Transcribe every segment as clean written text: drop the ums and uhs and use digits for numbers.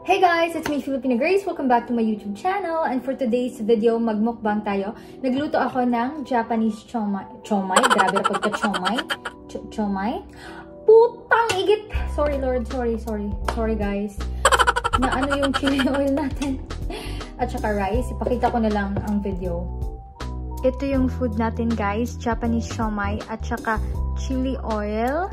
Hey guys, it's me, Filipina Grace. Welcome back to my YouTube channel. And for today's video, magmukbang tayo. Nagluto ako ng Japanese chomai. Chomai? Grabe na pagka-chomai. Chomai? Putang igit! Sorry Lord, sorry guys. Na ano yung chili oil natin. At saka rice. Ipakita ko na lang ang video. Ito yung food natin guys. Japanese chomai at saka chili oil.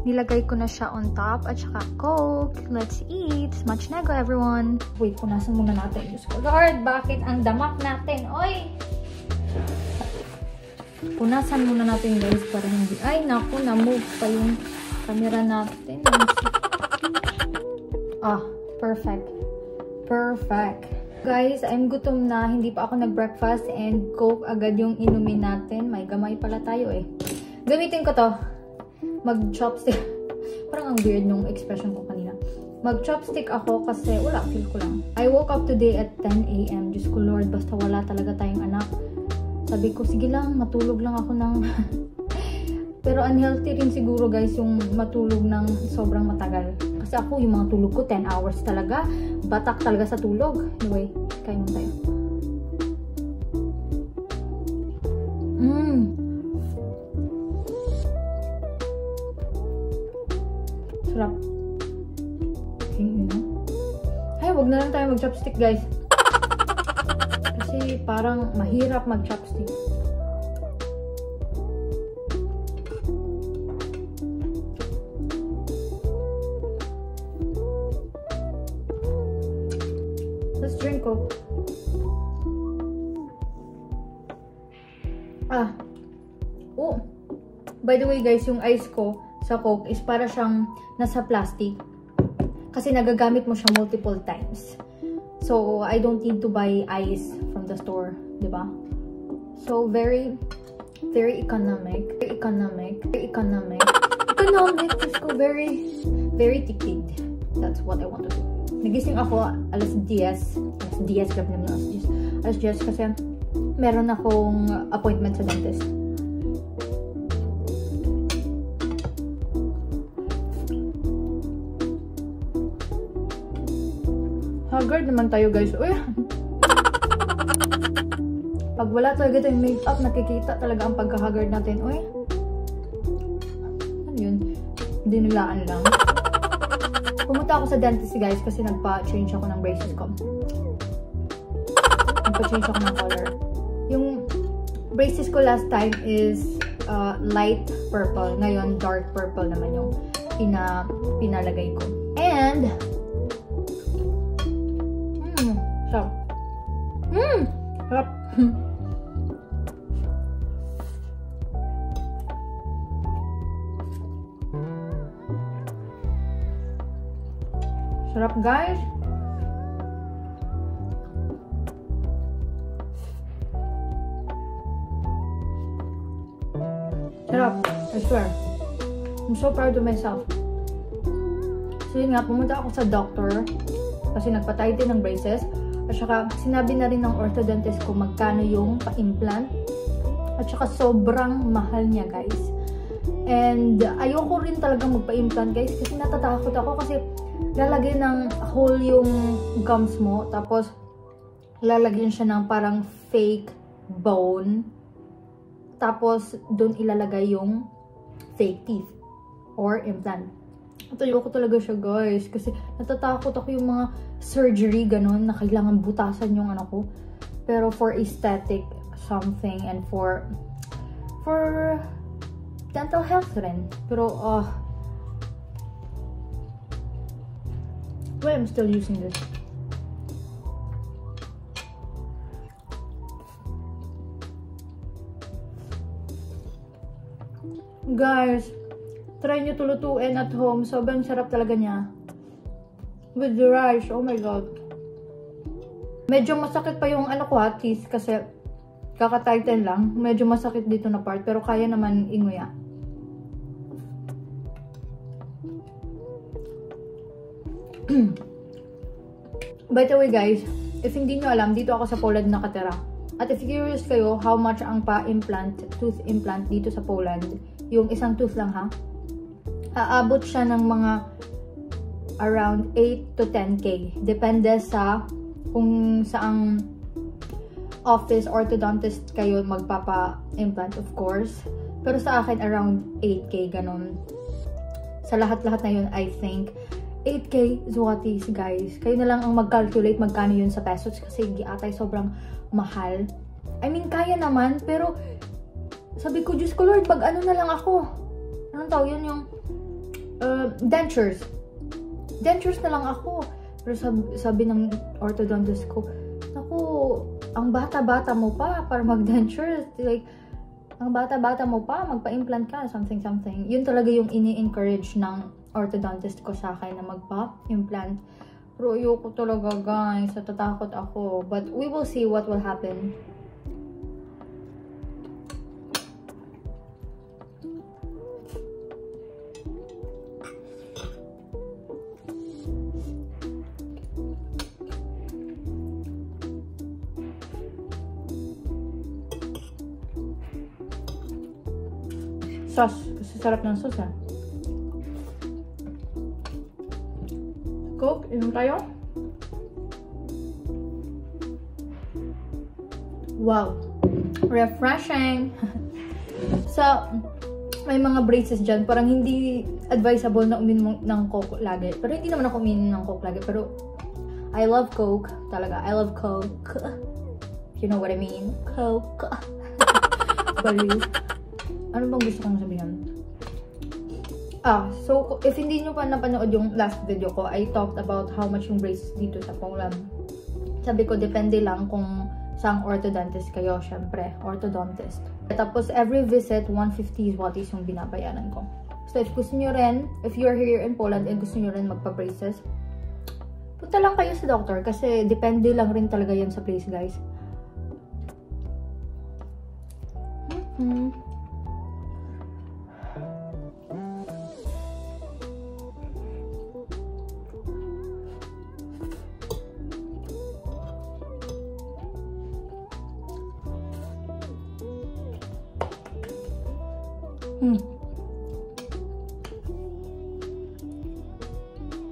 Nilagay ko na siya on top at saka Coke. Let's eat. Smacznego everyone. Wait, punasan muna natin. Diyos ko Lord, bakit ang damak natin? Oy! Punasan muna natin guys para hindi. Ay, naku, na-move pa yung camera natin. Ah, perfect. Perfect. Guys, I'm gutom na. Hindi pa ako nag-breakfast and Coke agad yung inumin natin. May gamay pala tayo eh. Gamitin ko to. Mag-chopstick. Parang ang weird nung expression ko kanina. Mag-chopstick ako kasi wala, feel ko lang. I woke up today at 10 AM. Diyos ko Lord, basta wala talaga tayong anak. Sabi ko, sige lang, matulog lang ako ng... Pero unhealthy rin siguro guys yung matulog ng sobrang matagal. Kasi ako, yung mga tulog ko, 10 hours talaga. Batak talaga sa tulog. Anyway, kain mo tayo. Sarap. Ay, wag na lang tayo mag-chopstick guys. Kasi parang mahirap mag-chopstick. Let's drink Coke. Oh. By the way guys, yung ice ko sa Coke is para siyang nasa plastic. Kasi nagagamit mo siya multiple times. So, I don't need to buy ice from the store. Diba? So, very economic. Let's go very tipid. That's what I want to do. Nagising ako alas 10 kasi meron akong appointment sa dentist. Haggard naman tayo guys. Uy! Pag wala talaga tayong makeup, nakikita talaga ang pagka-haggard natin. Uy! Ano yun? Dinilaan lang. Pumunta ako sa dentist guys kasi nagpa-change ako ng braces ko. Nagpa-change ako ng color. Yung braces ko last time is light purple. Ngayon, dark purple naman yung pinalagay ko. And sarap. Sarap. Sarap guys. Sarap. I swear. I'm so proud of myself. So yun nga, pumunta ako sa doctor kasi nagpatay din ng braces. At saka, sinabi na rin ng orthodontist ko magkano yung pa-implant. At saka, sobrang mahal niya, guys. And, ayoko rin talaga magpa-implant, guys. Kasi natatakot ako kasi lalagyan ng hole yung gums mo. Tapos, lalagyan siya ng parang fake bone. Tapos, doon ilalagay yung fake teeth or implant. At ayoko talaga siya, guys. Kasi natatakot ako yung mga surgery, ganun, na kailangan butasan yung ano ko. Pero for aesthetic something and for dental health rin. Pero, well, I'm still using this. Guys, try nyo tulutuin at home. Sobrang sarap talaga niya. With the rice. Oh my God. Medyo masakit pa yung ano ko teeth kasi kaka-tighten lang. Medyo masakit dito na part. Pero kaya naman inguya. By the way guys, if hindi nyo alam, dito ako sa Poland nakatira. At if curious kayo how much ang tooth implant dito sa Poland, yung isang tooth lang ha, aabot siya ng mga around 8 to 10K. Depende sa kung saang office orthodontist kayo magpapa-implant, of course. Pero sa akin, around 8K, ganun. Sa lahat-lahat na yun, I think, 8K is what is, guys. Kayo na lang ang mag-calculate magkano yun sa pesos kasi giatay sobrang mahal. I mean, kaya naman, pero sabi ko, Diyos ko Lord, pag ano na lang ako. Anong tawag yun? Yung dentures. Dentures na lang ako. Pero sabi ng orthodontist ko, naku, ang bata-bata mo pa para mag-dentures. Like, ang bata-bata mo pa, magpa-implant ka, something. Yun talaga yung ini-encourage ng orthodontist ko sa akin na magpa-implant. Pero ayoko talaga, guys. Natatakot ako. But we will see what will happen. Sauce. Kasi sarap ng sauce, ha. Coke, inom tayo. Wow. Refreshing. So, may mga braces dyan. Parang hindi advisable na uminom ng Coke lagi. Pero hindi naman ako uminom ng Coke lagi. Pero, I love Coke. Talaga, I love Coke. You know what I mean? Coke. Baliw. Ano bang gusto kong sabihin? So, if hindi nyo pa napanood yung last video ko, I talked about how much yung braces dito sa Poland. Sabi ko, depende lang kung saang orthodontist kayo, syempre, orthodontist. Tapos, every visit, 150 zlotys yung binabayaran ko. So, if gusto nyo rin, if you're here in Poland and gusto nyo rin magpa-braces, punta lang kayo sa doctor kasi depende lang rin talaga yan sa place, guys.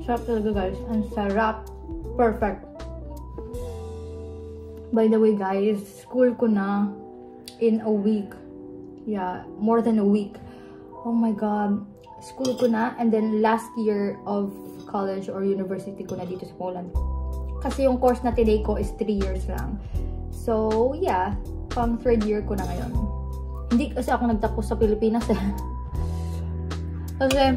Sarap talaga, guys. Ang sarap. Perfect. By the way, guys, school ko na in a week. Yeah, more than a week. Oh my God. School ko na, and then last year of college or university ko na dito sa Poland. Kasi yung course na tinake ko is 3 years lang. So, yeah. Pang 3rd year ko na ngayon. Hindi kasi ako nagtapos sa Pilipinas, eh. Kasi,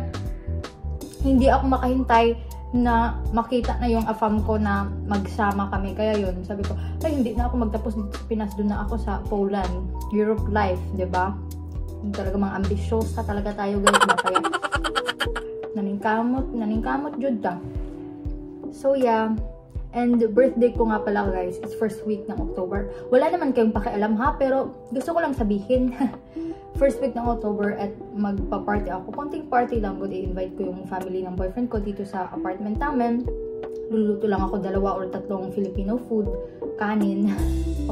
hindi ako makahintay na makita na yung afam ko na magsama kami. Kaya yun, sabi ko, ay, hindi na ako magtapos dito sa Pinas. Doon na ako sa Poland. Europe life, diba? Yung talaga mga ambisyosa talaga tayo, guys. Kaya, naningkamot jud ta. So, yeah. And birthday ko nga pala, guys, is first week ng October. Wala naman kayong pakialam, ha? Pero gusto ko lang sabihin. First week ng October at magpa-party ako. Konting party lang. Good, i-invite ko yung family ng boyfriend ko dito sa apartment namin. Luluto lang ako 2 or 3 Filipino food. Kanin.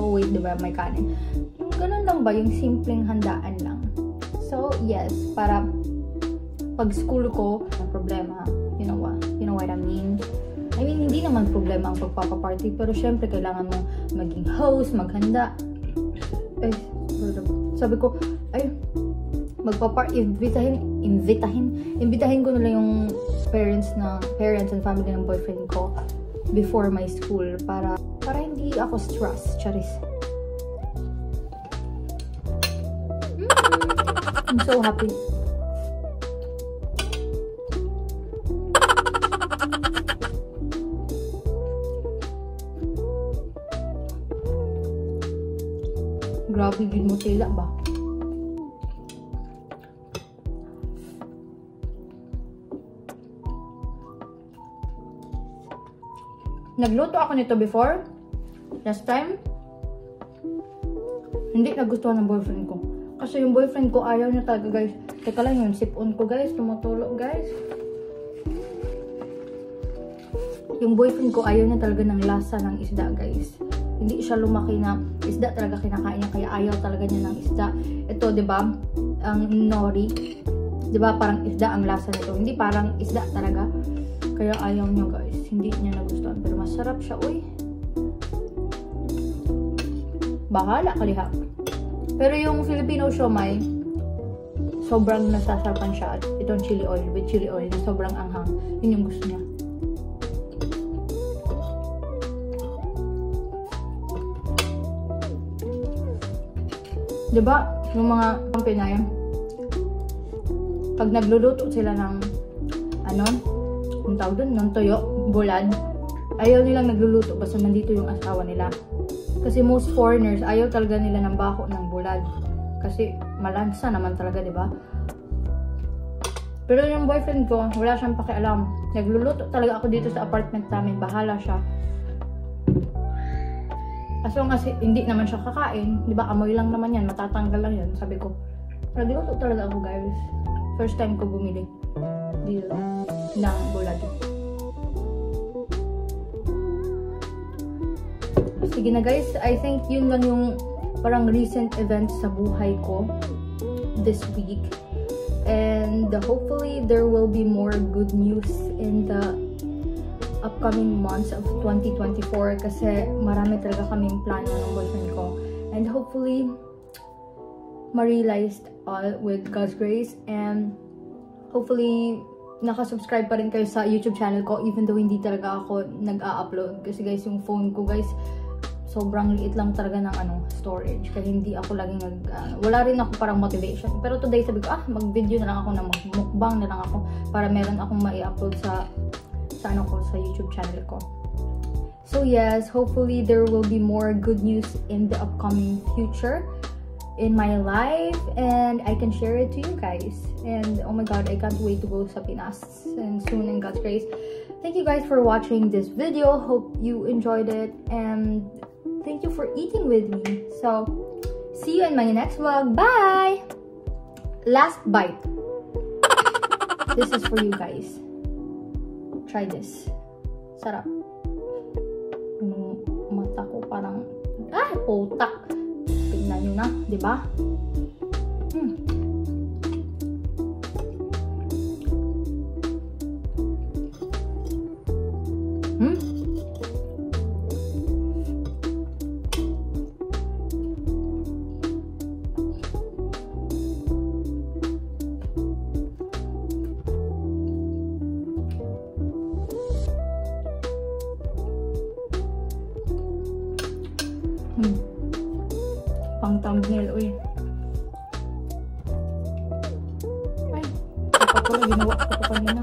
Oh wait, diba? May kanin. Yung ganun lang ba? Yung simpleng handaan lang. So, yes. Para pag school ko, ang problema. You know what I mean? I mean, hindi naman problema ang pagpapaparty. Pero syempre, kailangan mo maging host, maghanda. Ay, sabi ko, ay, imbitahin ko na lang yung parents and family ng boyfriend ko before my school para hindi ako stress. Charis. I'm so happy. Grabe din mo sila ba? Nagluto ako nito before. Last time. Hindi nagustuhan ng boyfriend ko. Kasi yung boyfriend ko ayaw niya talaga, guys. Teka lang, yung sipon ko, guys. Tumutulo, guys. Yung boyfriend ko ayaw niya talaga ng lasa ng isda, guys. Hindi siya lumaki na isda talaga kinakain niya. Kaya ayaw talaga niya ng isda. Ito, diba? Ang nori. Diba? Parang isda ang lasa nito. Hindi parang isda talaga. Kaya ayaw niya guys. Hindi niya nagustuhan. Pero masarap siya, uy. Bahala ka liha. Pero yung Filipino siomai, sobrang nasasarapan siya. At itong chili oil, with chili oil, na sobrang anghang. Yun yung gusto niya. Diba, yung mga Pinay, pag nagluluto sila ng, yung tawag dun, ng toyo, bulad, ayaw nilang nagluluto basta nandito yung asawa nila. Kasi most foreigners, ayaw talaga nila ng bako ng bulad. Kasi malansa naman talaga, diba? Pero yung boyfriend ko, wala siyang pakialam. Nagluluto talaga ako dito sa apartment namin, bahala siya. As long as hindi naman siya kakain, di ba, amoy lang naman yan, matatanggal lang yan, sabi ko. Nagluto talaga ako guys. First time ko bumili dito ng bulad. Sige na guys, I think yun lang yung parang recent events sa buhay ko this week. And hopefully there will be more good news in the upcoming months of 2024 kasi marami talaga kaming plano ng boyfriend ko. And hopefully ma-realized all with God's grace, and hopefully nakasubscribe pa rin kayo sa YouTube channel ko even though hindi talaga ako nag-a-upload kasi guys yung phone ko guys sobrang liit lang talaga ng storage kaya hindi ako laging wala rin ako parang motivation. Pero today sabi ko mag-video na lang ako, na mag-mukbang na lang ako para meron akong mai-upload sa YouTube channel ko. So yes, hopefully there will be more good news in the upcoming future in my life and I can share it to you guys. And oh my god, I can't wait to go sa Pinas and soon in God's grace. Thank you guys for watching this video. Hope you enjoyed it and thank you for eating with me. So see you in my next vlog. Bye! Last bite. This is for you guys. Try this. Sarap. Mata ko parang putak. Tingnan nyo na, di ba? Pang thumbnail, uy. Ay, ito pala, ginawa ko ito kanina.